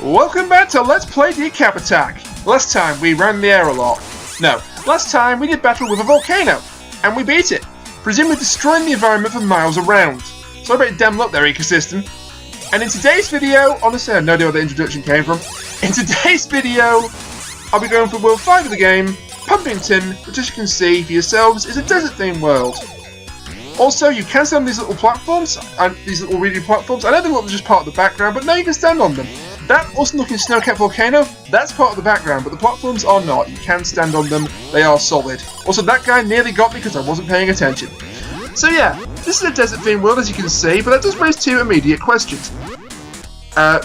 Welcome back to Let's Play Decap Attack. Last time we ran the air a lot. No, last time we did battle with a volcano, and we beat it, presumably destroying the environment for miles around. Sorry about damn luck there, ecosystem. And in today's video, honestly I have no idea where the introduction came from. In today's video, I'll be going for World 5 of the game, Pumpington, which as you can see for yourselves is a desert-themed world. Also, you can stand on these little platforms, and these little reedy platforms. I know they look just part of the background, but now you can stand on them. That awesome-looking snow-capped volcano, that's part of the background, but the platforms are not. You can stand on them, they are solid. Also, that guy nearly got me because I wasn't paying attention. So yeah, this is a desert-themed world as you can see, but that does raise two immediate questions.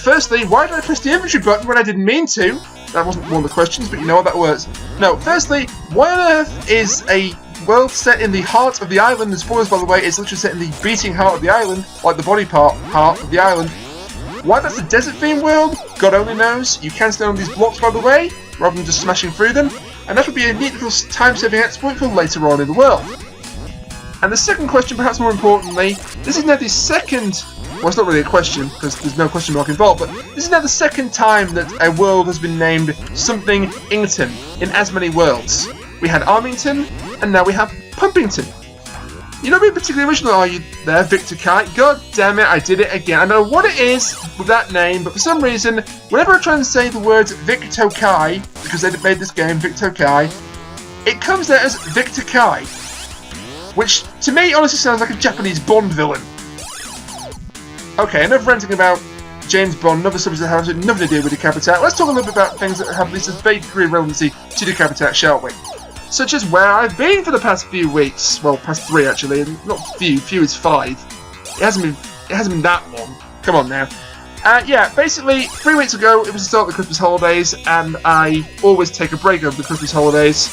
Firstly, why did I press the inventory button when I didn't mean to? That wasn't one of the questions, but you know how that works. No, firstly, why on earth is a world set in the heart of the island, and spoilers by the way, it's literally set in the beating heart of the island, like the body part of the island. Why that's a desert-themed world, God only knows. You can stand on these blocks by the way, rather than just smashing through them, and that would be a neat little time-saving exploit for later on in the world. And the second question, perhaps more importantly, this is now the second, well it's not really a question, because there's no question mark involved, but this is now the second time that a world has been named something Ington in as many worlds. We had Armington, and now we have Pumpington. You're not being particularly original, are you there, Victor Kai? God damn it, I did it again. I don't know what it is with that name, but for some reason, whenever I try and say the words Victor Kai, because they made this game Victor Kai, it comes out as Victor Kai, which to me honestly sounds like a Japanese Bond villain. Okay, enough ranting about James Bond, another subject that has nothing to do with Decap Attack. Let's talk a little bit about things that have at least a vague degree of relevancy to Decap Attack, shall we? Such as where I've been for the past few weeks. Well, past 3 actually, not few is 5. It hasn't been that long. Come on now. Yeah, basically 3 weeks ago it was the start of the Christmas holidays, and I always take a break over the Christmas holidays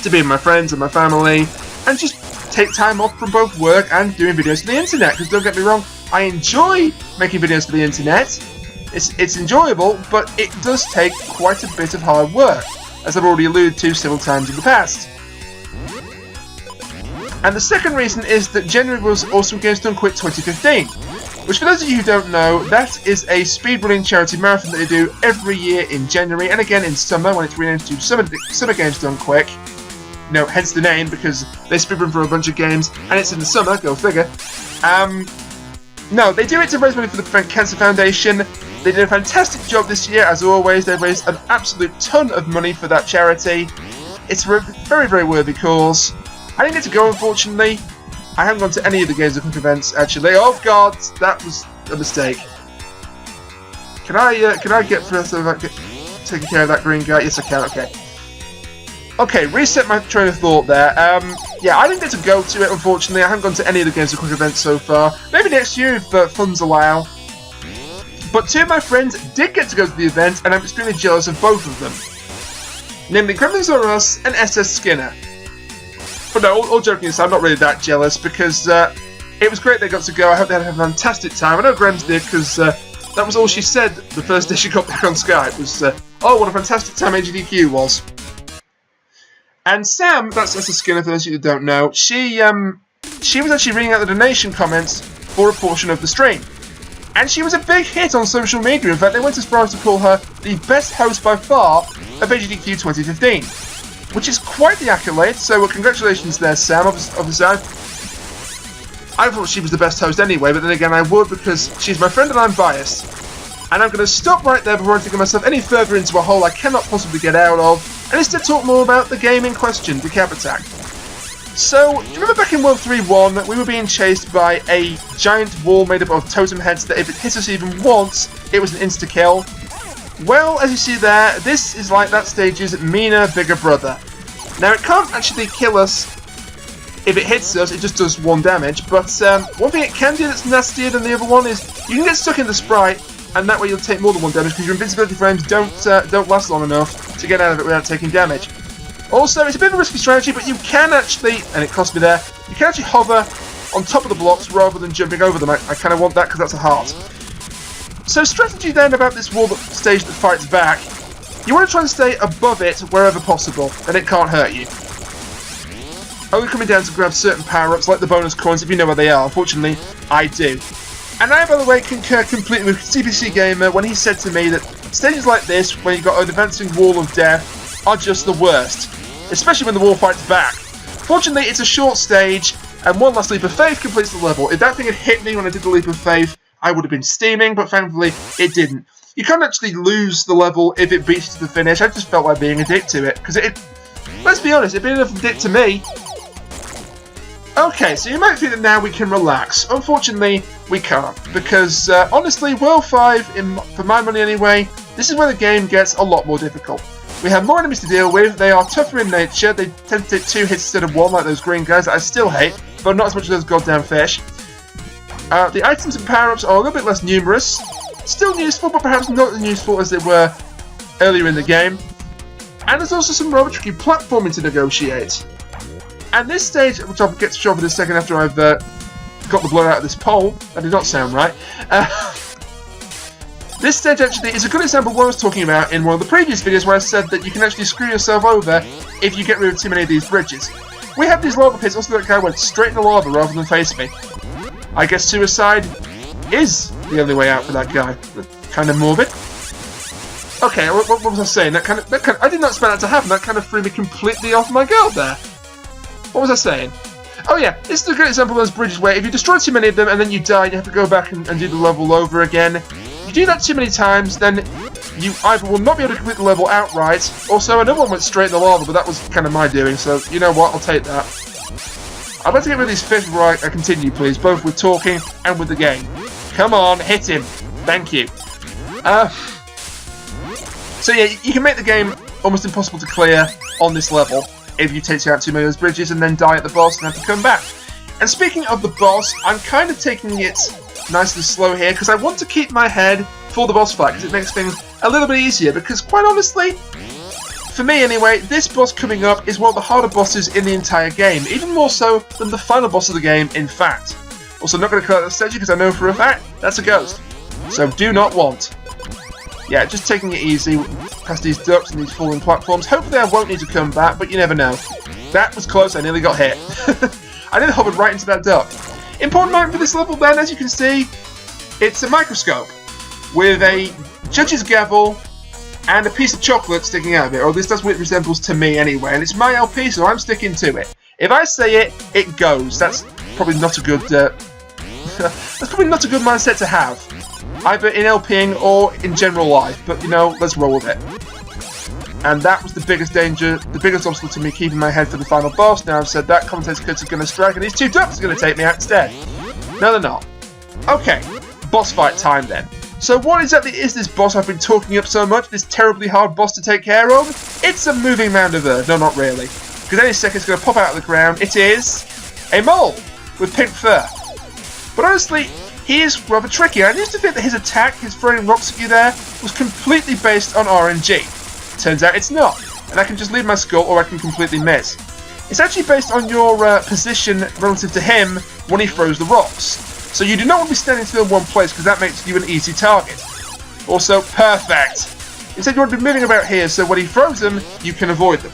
to be with my friends and my family, and just take time off from both work and doing videos for the internet. Because don't get me wrong, I enjoy making videos for the internet. It's enjoyable, but it does take quite a bit of hard work, as I've already alluded to several times in the past. And the second reason is that January was Awesome Games Done Quick 2015, which for those of you who don't know, that is a speedrunning charity marathon that they do every year in January, and again in summer when it's renamed to Summer Games Done Quick. You know, hence the name, because they speedrun for a bunch of games, and it's in the summer, go figure. No, they do it to raise money for the Prevent Cancer Foundation. They did a fantastic job this year, as always. They raised an absolute ton of money for that charity. It's a very, very worthy cause. I didn't get to go, unfortunately. I haven't gone to any of the Games of Quick events, actually. Oh god, that was a mistake. Can I get first of taking care of that green guy? Yes, I can. Okay. Okay, reset my train of thought there. Yeah, I didn't get to go to it, unfortunately. I haven't gone to any of the Games of Quick events so far. Maybe next year if funds allow. But 2 of my friends did get to go to the event, and I'm extremely jealous of both of them. Namely, Gremlins R Us and SS Skinner. But no, all joking aside, I'm not really that jealous, because it was great they got to go. I hope they had a fantastic time. I know Grems did, because that was all she said the first day she got back on Skype, was, oh, what a fantastic time HDQ was. And Sam, that's SS Skinner for those of you who don't know, she was actually reading out the donation comments for a portion of the stream. And she was a big hit on social media. In fact, they went as far as to call her the best host by far of HDQ 2015. Which is quite the accolade, so congratulations there, Sam. Obviously, I thought she was the best host anyway, but then again I would, because she's my friend and I'm biased. And I'm going to stop right there before I take myself any further into a hole I cannot possibly get out of, and instead talk more about the game in question, Decap Attack. So, do you remember back in World 3.1, we were being chased by a giant wall made up of totem heads that if it hit us even once, it was an insta-kill? Well, as you see there, this is like that stage's meaner, bigger brother. Now, it can't actually kill us if it hits us, it just does 1 damage, but one thing it can do that's nastier than the other one is you can get stuck in the sprite, and that way you'll take more than 1 damage, because your invincibility frames don't last long enough to get out of it without taking damage. Also, it's a bit of a risky strategy, but you can actually, and it cost me there, you can actually hover on top of the blocks rather than jumping over them. I kind of want that because that's a heart. So strategy then about this wall stage that fights back, you want to try and stay above it wherever possible, then it can't hurt you. Only coming down to grab certain power-ups like the bonus coins if you know where they are. Unfortunately, I do. And I, by the way, concur completely with CPC Gamer when he said to me that stages like this, when you've got an advancing wall of death, are just the worst. Especially when the wall fights back. Fortunately, it's a short stage, and one last leap of faith completes the level. If that thing had hit me when I did the leap of faith, I would have been steaming, but thankfully, it didn't. You can't actually lose the level if it beats you to the finish. I just felt like being a dick to it, because let's be honest, it been enough of a dick to me. Okay, so you might think that now we can relax. Unfortunately, we can't, because honestly, World 5, for my money anyway, this is where the game gets a lot more difficult. We have more enemies to deal with, they are tougher in nature, they tend to take 2 hits instead of 1, like those green guys that I still hate, but not as much as those goddamn fish. The items and power-ups are a little bit less numerous, still useful, but perhaps not as useful as they were earlier in the game. And there's also some rather tricky platforming to negotiate. And this stage, which I'll get to show off in a second after I've got the blur out of this pole, that did not sound right. This stage actually is a good example of what I was talking about in one of the previous videos where I said that you can actually screw yourself over if you get rid of too many of these bridges. We have these lava pits, also that guy went straight in the lava rather than face me. I guess suicide is the only way out for that guy. Kind of morbid. Okay, what was I saying? That kind of, I did not expect that to happen. That kind of threw me completely off my guard there. What was I saying? Oh yeah, this is a great example of those bridges where if you destroy too many of them and then you die and you have to go back and do the level over again. If you do that too many times, then you either will not be able to complete the level outright, also another one went straight in the lava, but that was kind of my doing, so you know what, I'll take that. I'd like to get rid of these fish before I continue, please, both with talking and with the game. Come on, hit him. Thank you. So yeah, you can make the game almost impossible to clear on this level if you take out too many of those bridges and then die at the boss and have to come back. And speaking of the boss, I'm kind of taking it nice and slow here because I want to keep my head for the boss fight because it makes things a little bit easier because quite honestly, for me anyway, this boss coming up is one of the harder bosses in the entire game, even more so than the final boss of the game, in fact. Also, I'm not going to cut that stage because I know for a fact that's a ghost, so do not want. Yeah, just taking it easy past these ducks and these falling platforms. Hopefully I won't need to come back, but you never know. That was close, I nearly got hit. I nearly hovered right into that duck. Important item for this level then, as you can see, it's a microscope with a judge's gavel and a piece of chocolate sticking out of it, or at least that's what it resembles to me anyway, and it's my LP, so I'm sticking to it. If I say it, it goes. That's probably not a good that's probably not a good mindset to have, either in LPing or in general life, but you know, let's roll with it. And that was the biggest danger, the biggest obstacle to me keeping my head for the final boss. Now I've said that, commentator's cuts are going to strike, and these 2 ducks are going to take me out instead. No, they're not. Okay, boss fight time then. So what exactly is this boss I've been talking up so much, this terribly hard boss to take care of? It's a moving mound of earth. No, not really. Because any second it's going to pop out of the ground. It is a mole with pink fur. But honestly, he is rather tricky. I used to think that his attack, his throwing rocks at you there, was completely based on RNG. Turns out it's not. And I can just leave my skull or I can completely miss. It's actually based on your position relative to him when he throws the rocks. So you do not want to be standing still in one place because that makes you an easy target. Also, perfect. Instead you want to be moving about here so when he throws them, you can avoid them.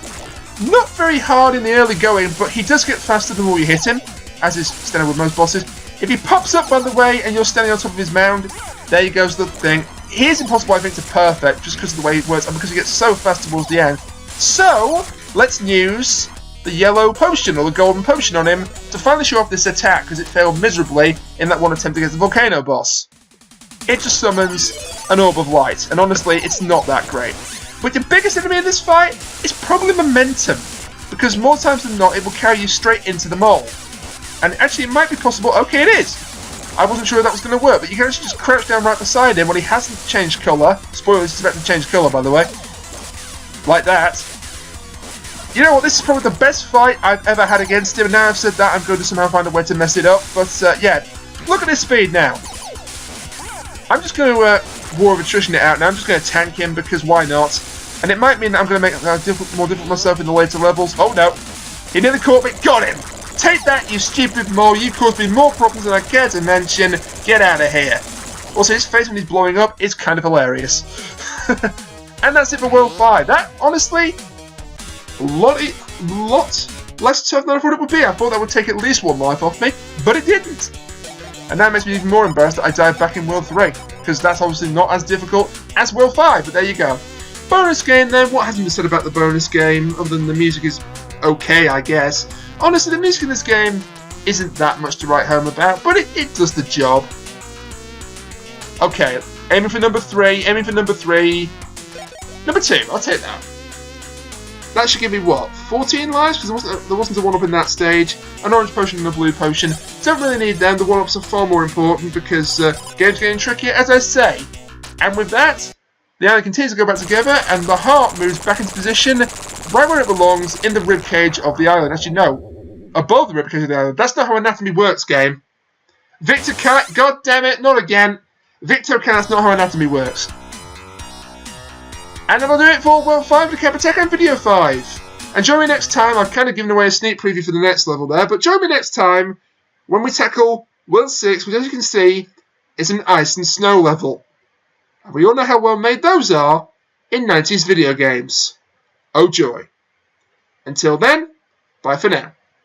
Not very hard in the early going, but he does get faster the more you hit him, as is standard with most bosses. If he pops up, by the way, and you're standing on top of his mound, there goes the thing. He is impossible, I think, to perfect, just because of the way it works, and because he gets so fast towards the end. So, let's use the yellow potion, or the golden potion on him, to finally show off this attack, because it failed miserably in that one attempt against the volcano boss. It just summons an orb of light, and honestly, it's not that great. But the biggest enemy in this fight is probably momentum, because more times than not, it will carry you straight into the mole. And actually, it might be possible. Okay, it is. I wasn't sure if that was going to work, but you can actually just crouch down right beside him when he hasn't changed colour. Spoilers, he's about to change colour, by the way. Like that. You know what? This is probably the best fight I've ever had against him. And now I've said that, I'm going to somehow find a way to mess it up. But yeah, look at his speed now. I'm just going to War of Attrition it out now. I'm just going to tank him because why not? And it might mean that I'm going to make it more difficult myself in the later levels. Oh no! He nearly caught me. Got him! Take that, you stupid mole, you caused me more problems than I care to mention. Get out of here. Also, his face when he's blowing up is kind of hilarious. And that's it for World 5. That, honestly, a lot less tough than I thought it would be. I thought that would take at least 1 life off me, but it didn't. And that makes me even more embarrassed that I died back in World 3, because that's obviously not as difficult as World 5, but there you go. Bonus game then, what hasn't been said about the bonus game, other than the music is okay, I guess. Honestly, the music in this game isn't that much to write home about, but it does the job. Okay, aiming for number 3, aiming for number 3. Number 2, I'll take that. That should give me, what, 14 lives? Because there wasn't a 1-up in that stage. An orange potion and a blue potion. Don't really need them, the 1-ups are far more important because game's getting trickier, as I say. And with that, the island continues to go back together, and the heart moves back into position, right where it belongs, in the ribcage of the island. Actually, no, above the ribcage of the island. That's not how anatomy works, game. Victor Cat, god damn it, not again. Victor Cat, that's not how anatomy works. And that'll do it for World 5, Decap Attack and Video 5. And join me next time. I've kind of given away a sneak preview for the next level there, but join me next time when we tackle World 6, which, as you can see, is an ice and snow level. And we all know how well made those are in 90s video games. Oh joy. Until then, bye for now.